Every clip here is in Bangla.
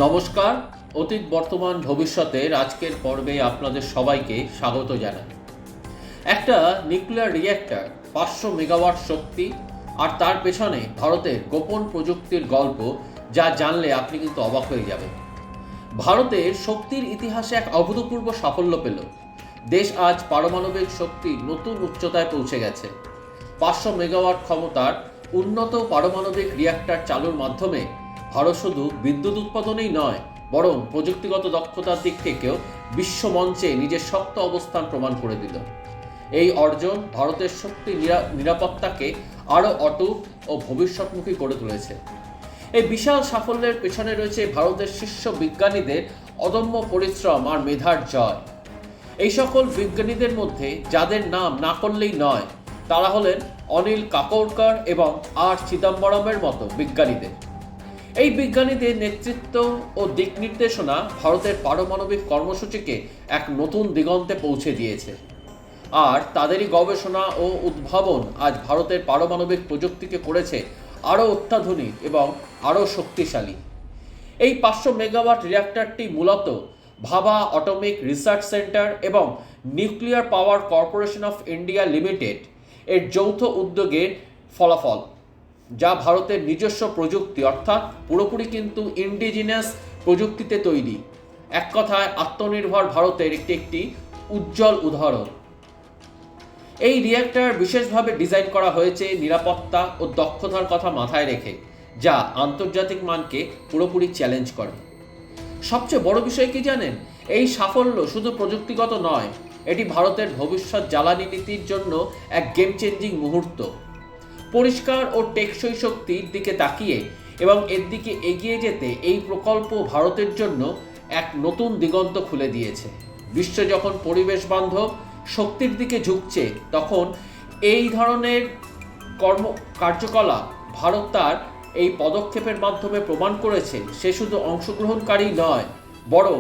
নমস্কার। অতীত, বর্তমান, ভবিষ্যতের আজকের পর্বে আপনাদের সবাইকে স্বাগত জানাই। একটা নিউক্লিয়ার রিঅ্যাক্টর 500 মেগাওয়াট শক্তি আর তার পেছনে ভারতের গোপন প্রযুক্তির গল্প, যা জানলে আপনি কিন্তু অবাক হয়ে যাবেন। ভারতের শক্তির ইতিহাসে এক অভূতপূর্ব সাফল্য পেল। দেশ আজ পারমাণবিক শক্তির নতুন উচ্চতায় পৌঁছে গেছে। 500 মেগাওয়াট ক্ষমতার উন্নত পারমাণবিক রিঅ্যাক্টর চালুর মাধ্যমে ভারত শুধু বিদ্যুৎ উৎপাদনেই নয়, বরং প্রযুক্তিগত দক্ষতার দিক থেকেও বিশ্বমঞ্চে নিজের শক্ত অবস্থান প্রমাণ করে দিল। এই অর্জন ভারতের শক্তি নিরাপত্তাকে আরও অটুট ও ভবিষ্যৎমুখী করে তুলেছে। এই বিশাল সাফল্যের পেছনে রয়েছে ভারতের শীর্ষ বিজ্ঞানীদের অদম্য পরিশ্রম আর মেধার জয়। এই সকল বিজ্ঞানীদের মধ্যে যাদের নাম না করলেই নয়, তারা হলেন অনিল কাকোড়কর এবং আর চিদম্বরমের মতো বিজ্ঞানীদের। এই বিজ্ঞানীদের নেতৃত্ব ও দিক নির্দেশনা ভারতের পারমাণবিক কর্মসূচিকে এক নতুন দিগন্তে পৌঁছে দিয়েছে। আর তাদেরই গবেষণা ও উদ্ভাবন আজ ভারতের পারমাণবিক প্রযুক্তিকে করেছে আরও অত্যাধুনিক এবং আরও শক্তিশালী। এই 500 মেগাওয়াট রিঅ্যাক্টরটি মূলত ভাবা অ্যাটমিক রিসার্চ সেন্টার এবং nuclear power corporation of India limited এর যৌথ উদ্যোগের ফলাফল, যা ভারতের নিজস্ব প্রযুক্তি, অর্থাৎ পুরোপুরি কিন্তু ইন্ডিজিনাস প্রযুক্তিতে তৈরি। এক কথায় আত্মনির্ভর ভারতের একটি উজ্জ্বল উদাহরণ। এই রিঅ্যাক্টর বিশেষভাবে ডিজাইন করা হয়েছে নিরাপত্তা ও দক্ষতার কথা মাথায় রেখে, যা আন্তর্জাতিক মানকে পুরোপুরি চ্যালেঞ্জ করে। সবচেয়ে বড় বিষয় কি জানেন? এই সাফল্য শুধু প্রযুক্তিগত নয়, এটি ভারতের ভবিষ্যৎ জ্বালানি নীতির জন্য এক গেম চেঞ্জিং মুহূর্ত। পরিষ্কার ও টেকসই শক্তির দিকে তাকিয়ে এবং এর দিকে এগিয়ে যেতে এই প্রকল্প ভারতের জন্য এক নতুন দিগন্ত খুলে দিয়েছে। বিশ্ব যখন পরিবেশ বান্ধব শক্তির দিকে ঝুঁকছে, তখন এই ধরনের কার্যকলাপ ভারত তার এই পদক্ষেপের মাধ্যমে প্রমাণ করেছে সে শুধু অংশগ্রহণকারী নয়, বরং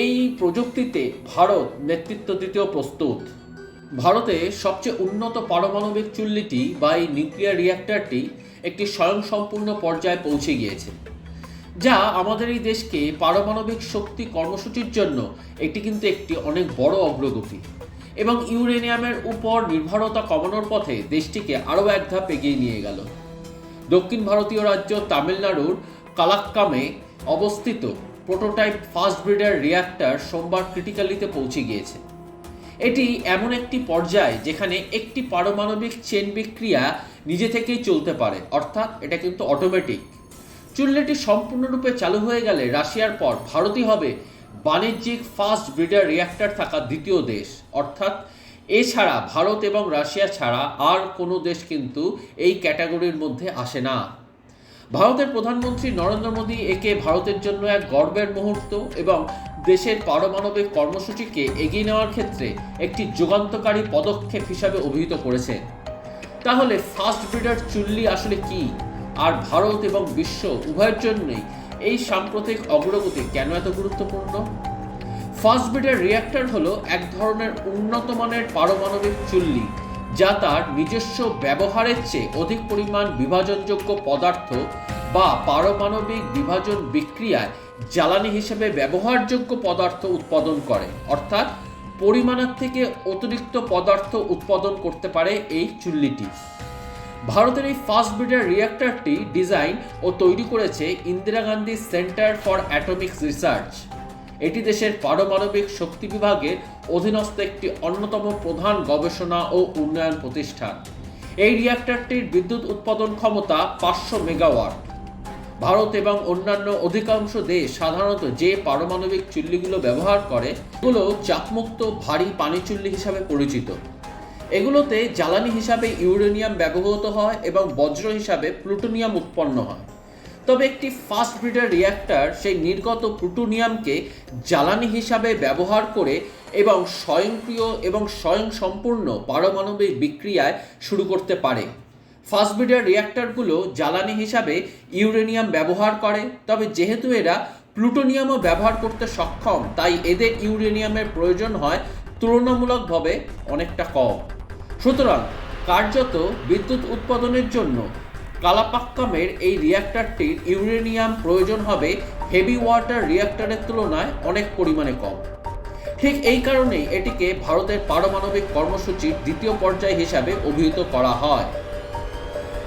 এই প্রযুক্তিতে ভারত নেতৃত্ব দিতেও প্রস্তুত। ভারতে সবচেয়ে উন্নত পারমাণবিক চুল্লিটি বা এই নিউক্লিয়ার রিঅ্যাক্টরটি একটি স্বয়ংসম্পূর্ণ পর্যায়ে পৌঁছে গিয়েছে, যা আমাদের এই দেশকে পারমাণবিক শক্তি কর্মসূচির জন্য একটি অনেক বড় অগ্রগতি এবং ইউরেনিয়ামের উপর নির্ভরতা কমানোর পথে দেশটিকে আরও এক ধাপ এগিয়ে নিয়ে গেল। দক্ষিণ ভারতীয় রাজ্য তামিলনাড়ুর কালাক্কামে অবস্থিত প্রোটোটাইপ ফাস্ট ব্রিডার রিঅ্যাক্টর সোমবার ক্রিটিক্যালিতে পৌঁছে গিয়েছে। এটি এমন একটি পর্যায় যেখানে একটি পারমাণবিক চেন বিক্রিয়া নিজে থেকেই চলতে পারে, অর্থাৎ এটা কিন্তু অটোমেটিক। চুল্লিটি সম্পূর্ণরূপে চালু হয়ে গেলে রাশিয়ার পর ভারতই হবে বাণিজ্যিক ফাস্ট ব্রিডার রিঅ্যাক্টর থাকা দ্বিতীয় দেশ, অর্থাৎ এছাড়া ভারত এবং রাশিয়া ছাড়া আর কোনো দেশ কিন্তু এই ক্যাটাগরির মধ্যে আসে না। ভারতের প্রধানমন্ত্রী নরেন্দ্র মোদী একে ভারতের জন্য এক গর্বের মুহূর্ত এবং দেশের পারমাণবিক কর্মসূচিকে এগিয়ে নেওয়ার ক্ষেত্রে একটি যুগান্তকারী পদক্ষেপ হিসাবে অভিহিত করেছেন। তাহলে ফাস্ট ব্রিডার চুল্লি আসলে কি, আর ভারত এবং বিশ্ব উভয়ের জন্যই এই সাম্প্রতিক অগ্রগতি কেন এত গুরুত্বপূর্ণ? ফাস্ট ব্রিডার রিঅ্যাক্টর হলো এক ধরনের উন্নত মানের পারমাণবিক চুল্লি, যা তার নিজস্ব ব্যবহারের চেয়ে অধিক পরিমাণ বিভাজনযোগ্য পদার্থ বা পারমাণবিক বিভাজন বিক্রিয়ায় জ্বালানি হিসেবে ব্যবহারযোগ্য পদার্থ উৎপাদন করে, অর্থাৎ পরিমাণের থেকে অতিরিক্ত পদার্থ উৎপাদন করতে পারে এই চুল্লিটি। ভারতের এই ফাস্ট ব্রিডার রিঅ্যাক্টরটি ডিজাইন ও তৈরি করেছে Indira Gandhi centre for atomic research. এটি দেশের পারমাণবিক শক্তি বিভাগের অধীনস্থ একটি অন্যতম প্রধান গবেষণা ও উন্নয়ন প্রতিষ্ঠান। এই রিঅ্যাক্টরটির বিদ্যুৎ উৎপাদন ক্ষমতা 500 মেগাওয়াট। ভারত এবং অন্যান্য অধিকাংশ দেশ সাধারণত যে পারমাণবিক চুল্লিগুলো ব্যবহার করে, এগুলো চাপমুক্ত ভারী পানি চুল্লি হিসাবে পরিচিত। এগুলোতে জ্বালানি হিসাবে ইউরেনিয়াম ব্যবহৃত হয় এবং বজ্র হিসাবে প্লুটোনিয়াম উৎপন্ন হয়। তবে একটি ফাস্ট ব্রিডার রিঅ্যাক্টর সেই নির্গত প্লুটোনিয়ামকে জ্বালানি হিসাবে ব্যবহার করে এবং স্বয়ংক্রিয় এবং স্বয়ংসম্পূর্ণ পারমাণবিক বিক্রিয়ায় শুরু করতে পারে। ফাস্ট ব্রিডার রিঅ্যাক্টরগুলো জ্বালানি হিসাবে ইউরেনিয়াম ব্যবহার করে, তবে যেহেতু এরা প্লুটোনিয়ামও ব্যবহার করতে সক্ষম, তাই এদের ইউরেনিয়ামের প্রয়োজন হয় তুলনামূলকভাবে অনেকটা কম। সুতরাং কার্যত বিদ্যুৎ উৎপাদনের জন্য কালাপাক্কামের এই রিঅ্যাক্টরটির ইউরেনিয়াম প্রয়োজন হবে হেভি ওয়াটার রিঅ্যাক্টরের তুলনায় অনেক পরিমাণে কম। ঠিক এই কারণেই এটিকে ভারতের পারমাণবিক কর্মসূচির দ্বিতীয় পর্যায় হিসাবে অভিহিত করা হয়।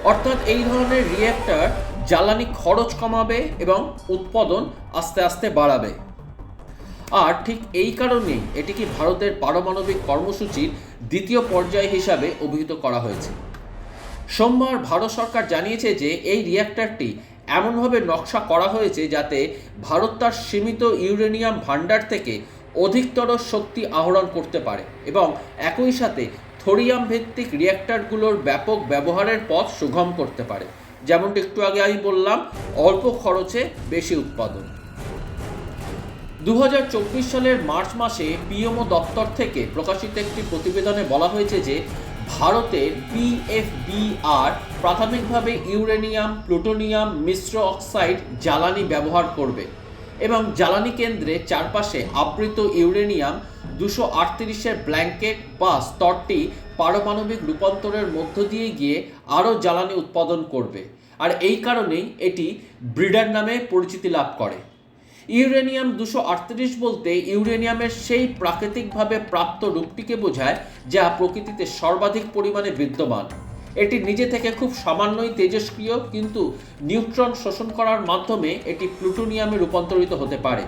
অর্থাৎ এই ধরনের রিঅ্যাক্টর জ্বালানি খরচ কমাবে এবং উৎপাদন আস্তে আস্তে বাড়াবে। আর ঠিক এই কারণেই এটিকে ভারতের পারমাণবিক কর্মসূচির দ্বিতীয় পর্যায় হিসাবে অভিহিত করা হয়েছে। সোমবার ভারত সরকার জানিয়েছে যে এই রিঅ্যাক্টরটি এমনভাবে নকশা করা হয়েছে যাতে ভারত তার সীমিত ইউরেনিয়াম ভাণ্ডার থেকে অধিকতর শক্তি আহরণ করতে পারে এবং একই সাথে থোরিয়াম ভিত্তিক রিঅ্যাক্টরগুলোর ব্যাপক ব্যবহারের পথ সুগম করতে পারে। যেমনটি একটু আগে আমি বললাম, অল্প খরচে বেশি উৎপাদন। 2024 সালের মার্চ মাসে পিএমও দপ্তর থেকে প্রকাশিত একটি প্রতিবেদনে বলা হয়েছে যে ভারতের পিএফবিআর প্রাথমিকভাবে ইউরেনিয়াম প্লুটোনিয়াম মিশ্র অক্সাইড জ্বালানি ব্যবহার করবে এবং জ্বালানি কেন্দ্রের চারপাশে আবৃত ইউরেনিয়াম 238-এর ব্ল্যাঙ্কেট বা স্তরটি পারমাণবিক রূপান্তরের মধ্য দিয়ে গিয়ে আরও জ্বালানি উৎপাদন করবে। আর এই কারণেই এটি ব্রিডার নামে পরিচিতি লাভ করে। ইউরেনিয়াম 238 বলতে ইউরেনিয়ামের সেই প্রাকৃতিকভাবে প্রাপ্ত রূপটিকে বোঝায় যা প্রকৃতিতে সর্বাধিক পরিমাণে বিদ্যমান। এটি নিজে থেকে খুব সামান্যই তেজস্ক্রিয়, কিন্তু নিউট্রন শোষণ করার মাধ্যমে এটি প্লুটোনিয়ামে রূপান্তরিত হতে পারে।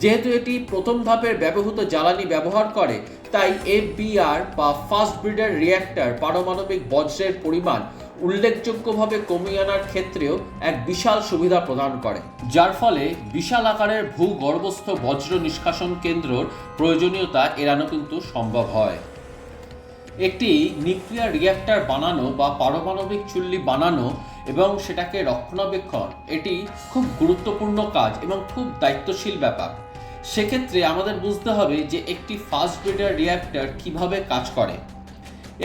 যেহেতু এটি প্রথম ধাপের ব্যবহৃত জ্বালানি ব্যবহার করে, তাই এফবিআর বা ফাস্ট ব্রিডার রিঅ্যাক্টর পারমাণবিক বজ্রের পরিমাণ উল্লেখযোগ্যভাবে কমিয়ে আনার ক্ষেত্রেও এক বিশাল সুবিধা প্রদান করে, যার ফলে বিশাল আকারের ভূগর্ভস্থ বজ্র নিষ্কাশন কেন্দ্রর প্রয়োজনীয়তা এড়ানো কিন্তু সম্ভব হয়। একটি নিউক্লিয়ার রিঅ্যাক্টর বানানো বা পারমাণবিক চুল্লি বানানো এবং সেটাকে রক্ষণাবেক্ষণ, এটি খুব গুরুত্বপূর্ণ কাজ এবং খুব দায়িত্বশীল ব্যাপার। সেক্ষেত্রে আমাদের বুঝতে হবে যে একটি ফাস্ট ব্রিডার রিঅ্যাক্টর কিভাবে কাজ করে।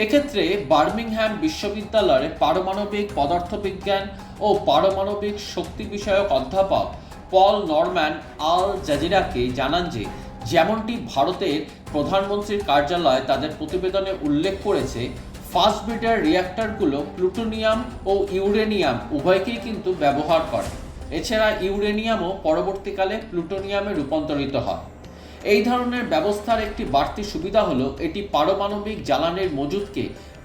এক্ষেত্রে বার্মিংহ্যাম বিশ্ববিদ্যালয়ের পারমাণবিক পদার্থবিজ্ঞান ও পারমাণবিক শক্তি বিষয়ক অধ্যাপক পল নরম্যান আল জাজিরাকে জানান যে যেমনটি ভারতের প্রধানমন্ত্রীর কার্যালয় তাদের প্রতিবেদনে উল্লেখ করেছে, ফাস্ট ব্রিডার রিঅ্যাক্টরগুলো প্লুটোনিয়াম ও ইউরেনিয়াম উভয়কেই কিন্তু ব্যবহার করে। এছাড়া ইউরেনিয়ামও পরবর্তীকালে প্লুটোনিয়ামে রূপান্তরিত হয়। এই ধরনের ব্যবস্থার একটি বাড়তি সুবিধা হলো এটি পারমাণবিক জ্বালানির মজুদকে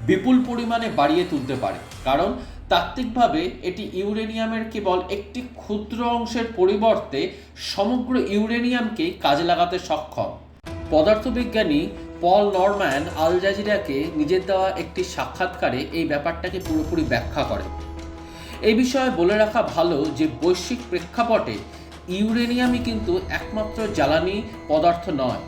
বিপুল পরিমাণে বাড়িয়ে তুলতে পারে, কারণ তাত্ত্বিকভাবে এটি ইউরেনিয়ামের কেবল একটি ক্ষুদ্র অংশের পরিবর্তে সমগ্র ইউরেনিয়ামকেই কাজে লাগাতে সক্ষম। পদার্থবিজ্ঞানী পল নরম্যান আল জাজিরাকে নিজের দেওয়া একটি সাক্ষাৎকারে এই ব্যাপারটাকে পুরোপুরি ব্যাখ্যা করে। এই বিষয়ে বলে রাখা ভালো যে বৈশ্বিক প্রেক্ষাপটে ইউরেনিয়ামই কিন্তু একমাত্র জ্বালানি পদার্থ নয়।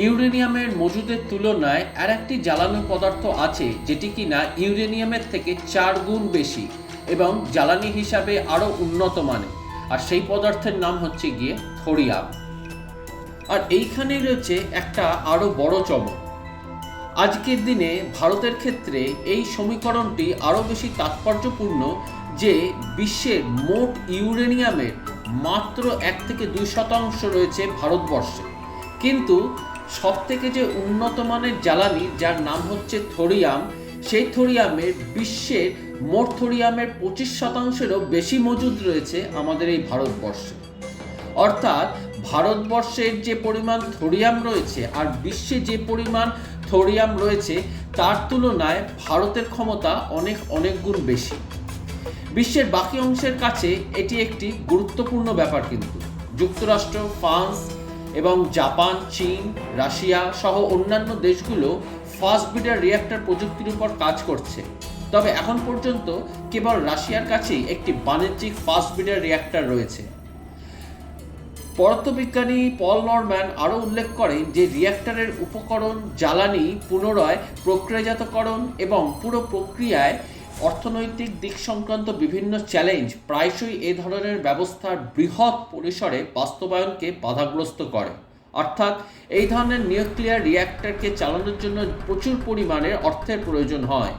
ইউরেনিয়ামের মজুদের তুলনায় আর একটি জ্বালানি পদার্থ আছে যেটি কিনা ইউরেনিয়ামের থেকে 4 গুণ বেশি এবং জ্বালানি হিসাবে আরও উন্নত মানের, আর সেই পদার্থের নাম হচ্ছে গিয়ে থোরিয়াম। আর এইখানেই রয়েছে একটা আরও বড় চমক। আজকের দিনে ভারতের ক্ষেত্রে এই সমীকরণটি আরও বেশি তাৎপর্যপূর্ণ যে বিশ্বের মোট ইউরেনিয়ামের মাত্র 1-2% রয়েছে ভারতবর্ষে, কিন্তু সবথেকে যে উন্নত মানের জ্বালানি যার নাম হচ্ছে থোরিয়াম, সেই থোরিয়ামের বিশ্বের মোট থোরিয়ামের 25%-এরও বেশি মজুদ রয়েছে আমাদের এই ভারতবর্ষে। অর্থাৎ ভারতবর্ষের যে পরিমাণ থোরিয়াম রয়েছে আর বিশ্বে যে পরিমাণ থোরিয়াম রয়েছে তার তুলনায় ভারতের ক্ষমতা অনেক অনেক গুণ বেশি। বিশ্বের বাকি অংশের কাছে এটি একটি গুরুত্বপূর্ণ ব্যাপার, কিন্তু যুক্তরাষ্ট্র, ফ্রান্স এবং জাপান, চীন, রাশিয়া সহ অন্যান্য দেশগুলো ফাস্ট ব্রিডার রিঅ্যাক্টর প্রযুক্তির উপর কাজ করছে। তবে এখন পর্যন্ত কেবল রাশিয়ার কাছেই একটি বাণিজ্যিক ফাস্ট ব্রিডার রিঅ্যাক্টর রয়েছে। পদার্থবিজ্ঞানী পল নরম্যান আরও উল্লেখ করেন যে রিঅ্যাক্টরের উপকরণ, জ্বালানি পুনরায় প্রক্রিয়াজাতকরণ এবং পুরো প্রক্রিয়ায় অর্থনৈতিক দিক সংক্রান্ত বিভিন্ন চ্যালেঞ্জ প্রায়শই এ ধরনের ব্যবস্থার বৃহৎ পরিসরে বাস্তবায়নকে বাধাগ্রস্ত করে। অর্থাৎ এই ধরনের নিউক্লিয়ার রিঅ্যাক্টরকে চালানোর জন্য প্রচুর পরিমাণের অর্থের প্রয়োজন হয়।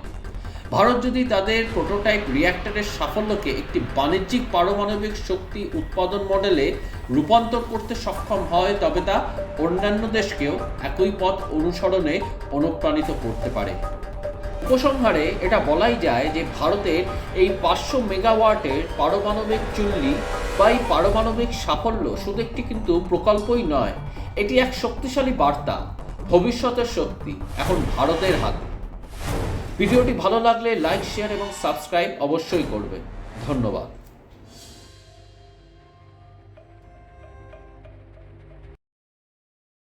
ভারত যদি তাদের প্রোটোটাইপ রিঅ্যাক্টরের সাফল্যকে একটি বাণিজ্যিক পারমাণবিক শক্তি উৎপাদন মডেলে রূপান্তর করতে সক্ষম হয়, তবে তা অন্যান্য দেশকেও একই পথ অনুসরণে অনুপ্রাণিত করতে পারে। উপসংহারে এটা বলাই যায় যে ভারতের এই 500 মেগাওয়াটের পারমাণবিক চুল্লি বা এই পারমাণবিক সাফল্য শুধু একটি কিন্তু প্রকল্পই নয়, এটি এক শক্তিশালী বার্তা। ভবিষ্যতের শক্তি এখন ভারতের হাতে। ভিডিওটি ভালো লাগলে লাইক, শেয়ার এবং সাবস্ক্রাইব অবশ্যই করবে। ধন্যবাদ।